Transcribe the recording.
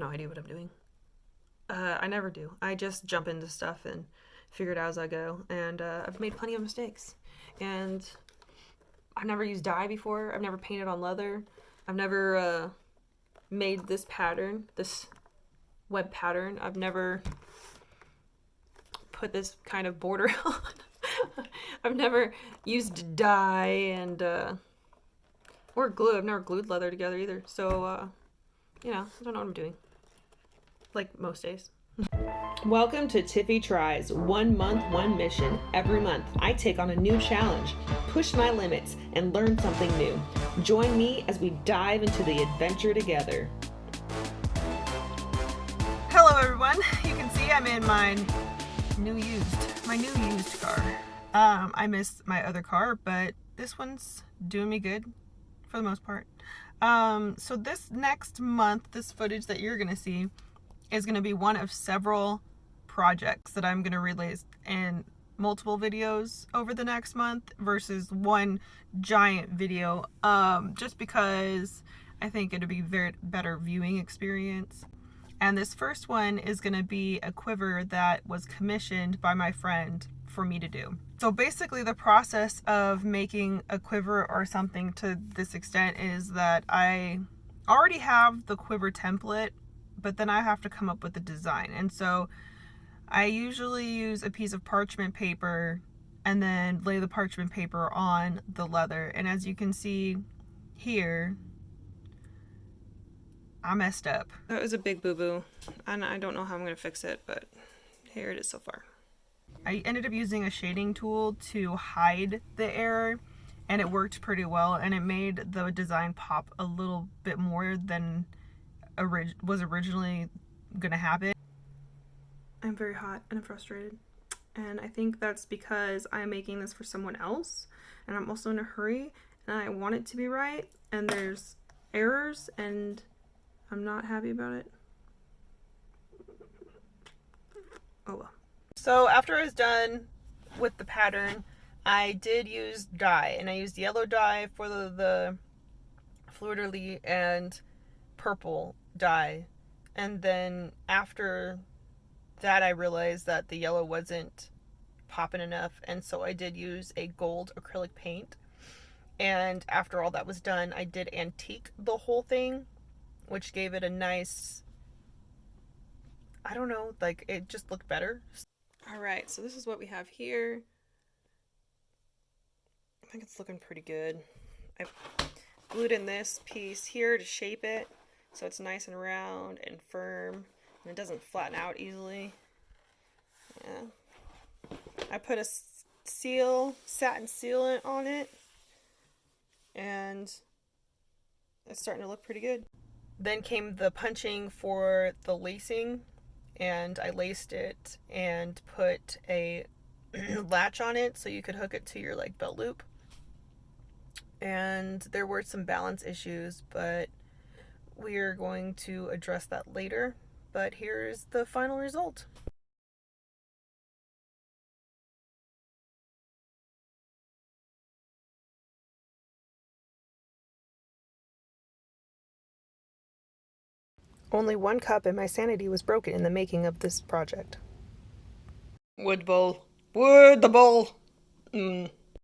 no idea what I'm doing. I never do. I just jump into stuff and figure it out as I go. And I've made plenty of mistakes. And I've never used dye before. I've never painted on leather. I've never made this pattern, this web pattern. I've never put this kind of border on. I've never used dye and or glue. I've never glued leather together either. So, I don't know what I'm doing. Like most days. Welcome to Tiffy Tries. 1 month, 1 mission. Every month, I take on a new challenge, push my limits, and learn something new. Join me as we dive into the adventure together. Hello, everyone. You can see I'm in my new used car. I missed my other car, but this one's doing me good for the most part. So this next month, this footage that you're gonna see is going to be one of several projects that I'm going to release in multiple videos over the next month versus one giant video, just because I think it'll be very better viewing experience. And this first one is going to be a quiver that was commissioned by my friend for me to do. So basically the process of making a quiver or something to this extent is that I already have the quiver template, but then I have to come up with a design. And so I usually use a piece of parchment paper and then lay the parchment paper on the leather. And as you can see here, I messed up. That was a big boo-boo, and I don't know how I'm gonna fix it, but here it is so far. I ended up using a shading tool to hide the error, and it worked pretty well, and it made the design pop a little bit more than was originally gonna happen. I'm very hot and I'm frustrated, and I think that's because I'm making this for someone else, and I'm also in a hurry, and I want it to be right, and there's errors, and I'm not happy about it. Oh well. So after I was done with the pattern, I did use dye, and I used yellow dye for the fleur-de-lis and purple dye, and then after that I realized that the yellow wasn't popping enough, and so I did use a gold acrylic paint. And after all that was done, I did antique the whole thing, which gave it a nice, I don't know, like it just looked better. Alright, so this is what we have here. I think it's looking pretty good. I glued in this piece here to shape it so it's nice and round and firm, and it doesn't flatten out easily. Yeah. I put a satin sealant on it, and it's starting to look pretty good. Then came the punching for the lacing, and I laced it and put a latch on it so you could hook it to your like belt loop. And there were some balance issues, but we're going to address that later. But here's the final result. Only one cup and my sanity was broken in the making of this project. Wood bowl. Wood the bowl.